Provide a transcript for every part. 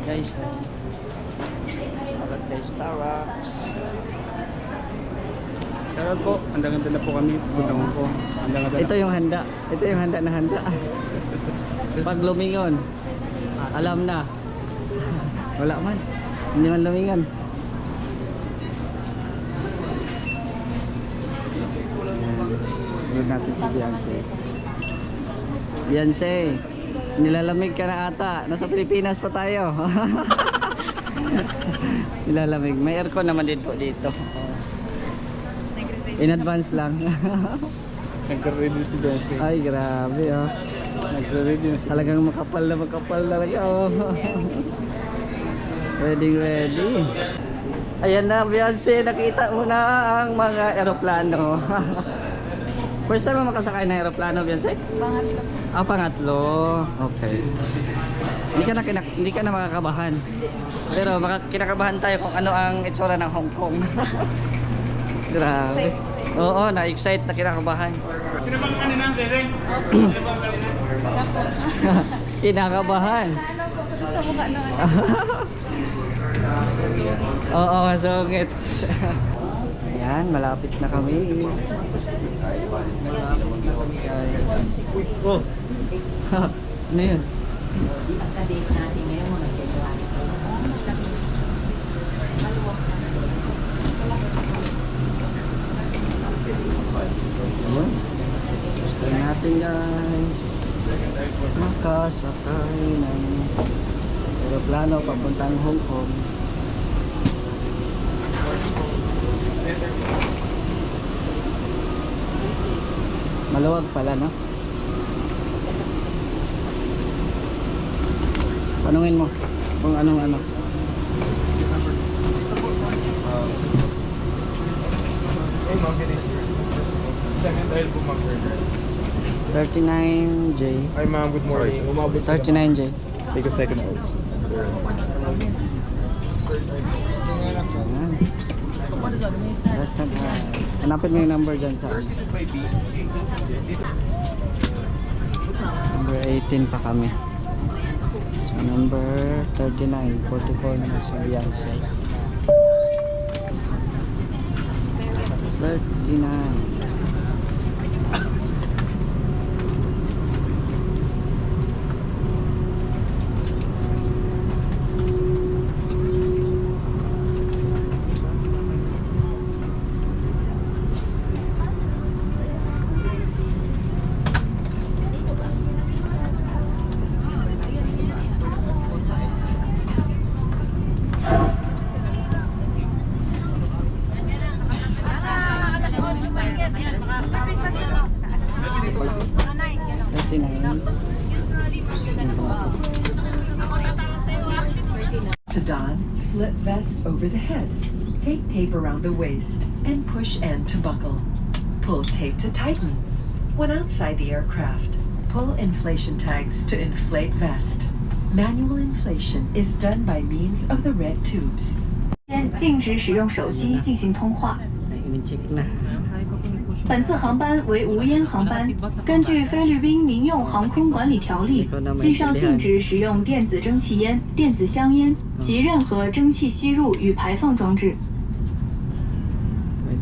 guys. Shoutout kay Starbucks. Shoutout po. Handa-handa na po kami. Gudong po. Handa-handa na. Ito yung handa. Ito yung handa na handa. Pag lumingon, alam na. Wala man. Hindi man lumingon. Sunod natin si Beyonce. Beyonce, nilalamig ka na ata. Nasa Pilipinas pa tayo. Nilalamig. May aircon naman din po dito. In advance lang. Nagka-ready si Bessie. Ay, grabe oh. Nagka-ready na si Talagang makapal talaga oh. Ready. Ayan na, Beyonce, nakita mo na ang mga eroplano. First time mo makasakay ng eroplano, Beyonce? Pangatlo. Ah, pangatlo. Okay. Hindi ka na makakabahan. Pero kinakabahan tayo kung ano ang itsura ng Hong Kong. Grabe. Oo, na-excite na kinakabahan. Pinabang ka na, Bering? Kinakabahan. Sa ano ko, sa mukha ng ano. Oo, sungit. Ayan, malapit na kami. Oh. Ano yun? Pagka-date natin ngayon mga January. Ayun. Gusto natin guys makasakay ng aeroplano papuntang Hong Kong. Maluwag pala, no? Tanungin mo kung anong Second dahil po mag-burger. 39J. Ay ma'am, good morning. Umabot 39J. Take a second hold. Ayan. Second hand. Hanapin mo yung number dyan sa number 18 pa kami. So number 39, 44 naman si Beyonce. 39. To don, slip vest over the head. Take tape around the waist and push end to buckle. Pull tape to tighten. When outside the aircraft, pull inflation tags to inflate vest. Manual inflation is done by means of the red tubes. 禁止使用手机进行通话。 In-check na. 本次航班为无烟航班。根据菲律宾民用航空管理条例，机上禁止使用电子蒸汽烟、电子香烟及任何蒸汽吸入与排放装置。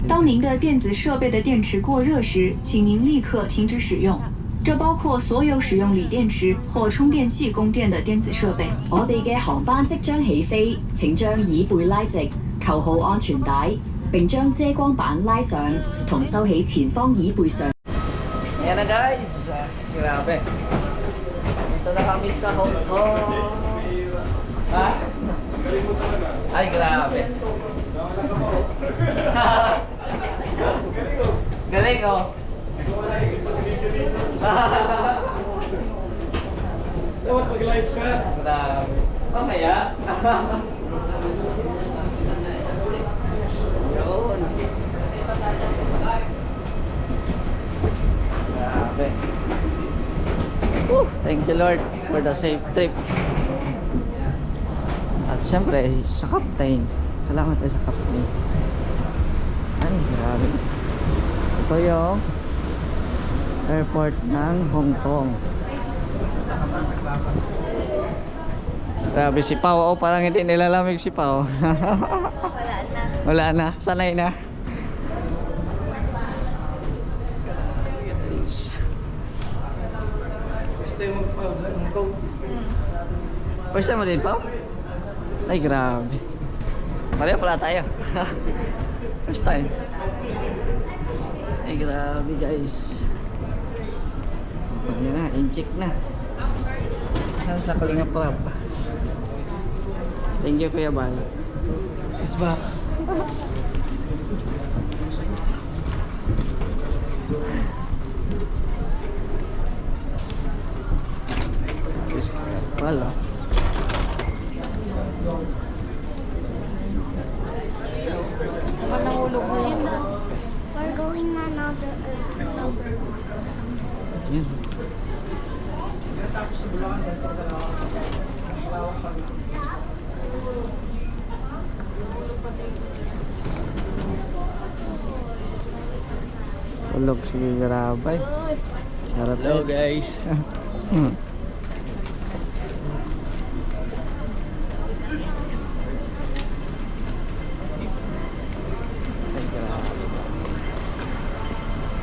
当您的电子设备的电池过热时，请您立刻停止使用。这包括所有使用锂电池或充电器供電的電子設備。我哋嘅航班即將起飛，請將椅背拉直，扣好安全帶，並將遮光板拉上，同收起前方椅背上。 Ayan na guys. Grabe. Ito na kami sa Hong Kong. Ha? Ay, grabe. Galing oh. Dapat mag-live ka. Grabe. O kaya? Yun. Grabe. Thank you Lord for the safe trip. At syempre sa captain. Salamat tayo sa captain. Ay, grabe. Ito yung airport ng Hong Kong. Grabe si Pao. Oh, parang hindi nilalamig si Pao. Wala na. Sanay na. First time mo din, Pao? Ay, grabe. Pareho pala tayo. First time. Ay, grabe guys. Ayan na, incheck na. Saan sa Kalinga Prab? Thank you, Kuya Bal. Yes ba? Wala. Nahulog na yun. We're going na another Yan. Tulog si Garabay. Hello guys.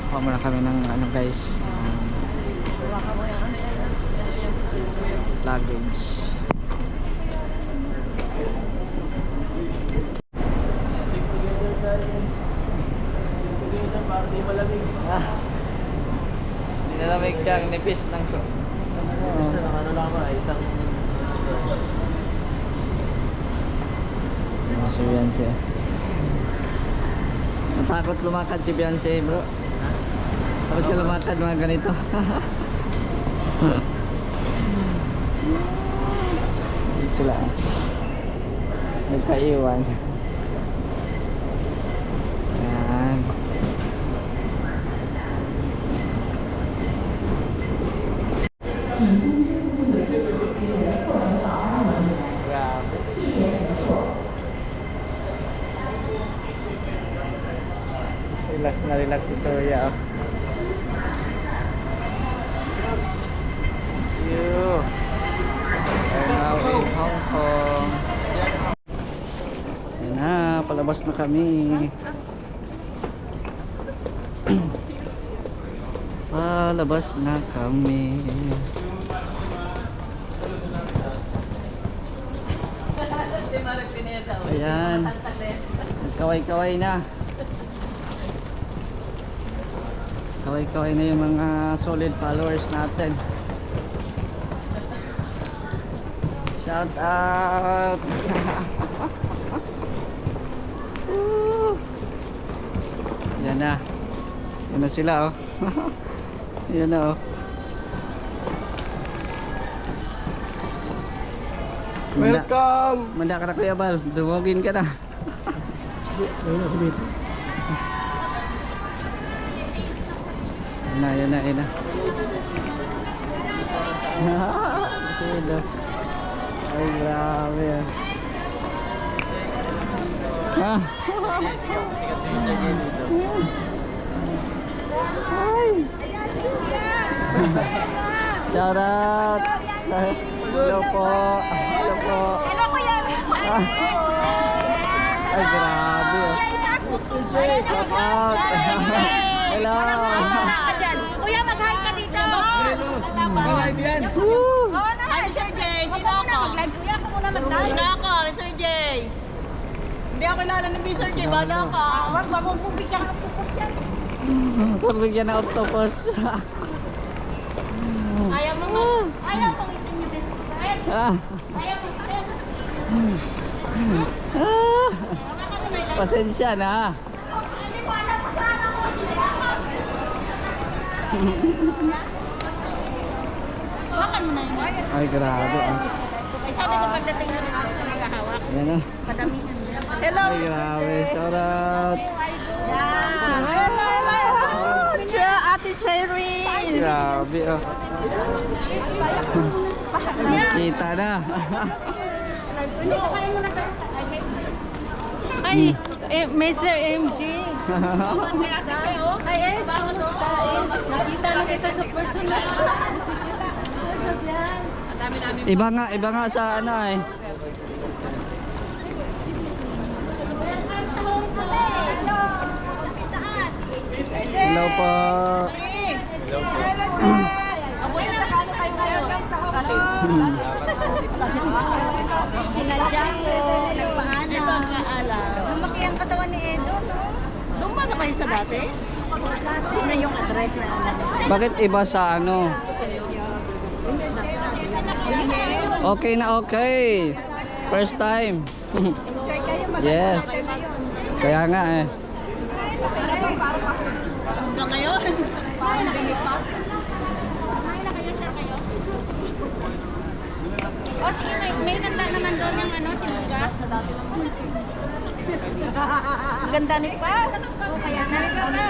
Kuha muna kami ng ano guys, luggage. Hindi na lamig kang nipis ng so. Si Beyonce. Natakot lumakad si Beyonce, bro. Takot siya lumakad mga ganito. Dito sila. Nagkaiwan. Yan. Grabe. Relax na relax si Toya. You are now in Hong Kong. Ayan na, palabas na kami. Palabas na kami. Ayan. Kaway-kaway na. Kaway-kaway na yung mga solid followers natin. Shout out. Yan na. Yan na sila oh. Yan na oh. Welcome. Manda ka na Kuya Bal. Dumugin ka na. Yan na. Sila. Ay, grabe yan. Ah. Ay. Shout out. Hello po. Hello po. Hello, Kuya. Ay, grabe. Shout out. Hello. Kuya, mag-hi ka dito. Live yan. Hi, Sir Jay. Sino ako? Kuya, ako muna mag-hi. Sino ako, Sir Jay? Hindi ako kilala ng Sir Jay. Bala ka. Wag mo bigyan ng pupos yan. Pabigyan na octopus. Ayaw mong isin yung business card. Ah. Ayaw mong isin. Ah. Pasensya na. Hindi mo alam kung saan ako. Hawakan mo na yun. Ay, grabe ah. Ay, sabi ko pagdating na rin ako sa naghahawak. Yan ah. Padamihan niya. Hello, Ay, grabe. Shout out. Ate Cherry. Grabe oh. Kita na. Ay, Mr. MG. Ay, kamusta? Nakita na kita sa personal. Iba nga sa ano eh. Hello po. Sinadya ko, nagpaalam. Lumaki ang katawan ni Edo, no? Doon ba na kayo sa dati? Ano yung address na Bakit iba sa ano? Okay na okay. First time. Enjoy kayo, Yes. Kaya nga eh. hanggang ngayon. Parang bili pa. O sige, may ganda naman doon yung ano, sinuga. Ganda ni Pa. O kaya na rin ako na.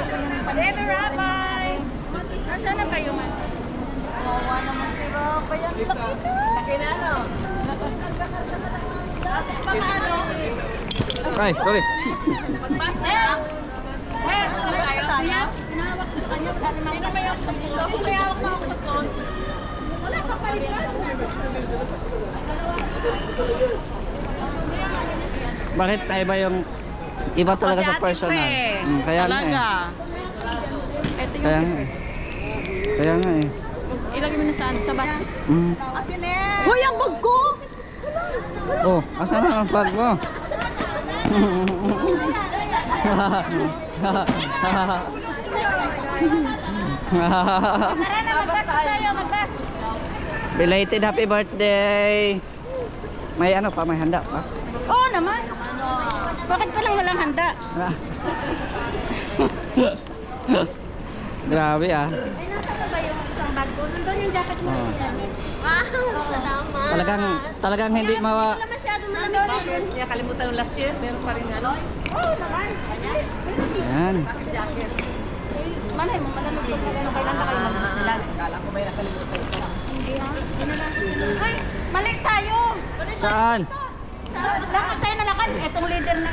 Baby Rabbi! Nasaan na kayo man? Kawawa naman si Rapay. Ang laki na. Laki na, no? Kasi paano? Ay, sorry. Pag-pass na lang. Yes, pag-pass na tayo. Pinahawak ko sa kanya, wala naman. Sino may hawak ng dito? Ako may hawak na ako ng post. Wala pa palitan. Bakit iba yung iba talaga sa personal? Kaya nga eh. Ito yung Kaya nga eh. Kaya nga eh. ilagay mo na saan? Sa bus. Mm. Hoy, ang bag ko! Oh, asan na ang bag mo? Tara na, mag-bus tayo, mag-bus. Belated happy birthday. May ano pa, may handa pa. Oo naman. Bakit pa lang walang handa? Grabe ah. Ay, nasa na ba yung isang bag ko? Nandun yung jacket mo. Wow, salamat. Talagang hindi mawa. Masyado malamig ba yun? Kaya kalimutan ng last year, meron pa rin ano. Oo naman. Ayan. Jacket. Malay mo, malamig ko kailan kailan na kayo mag-Disneyland. Kala ko may nakalimutan. Hindi ha? Hindi na lang. Ay, mali tayo. Saan? Lakad tayo na lakad. Etong leader na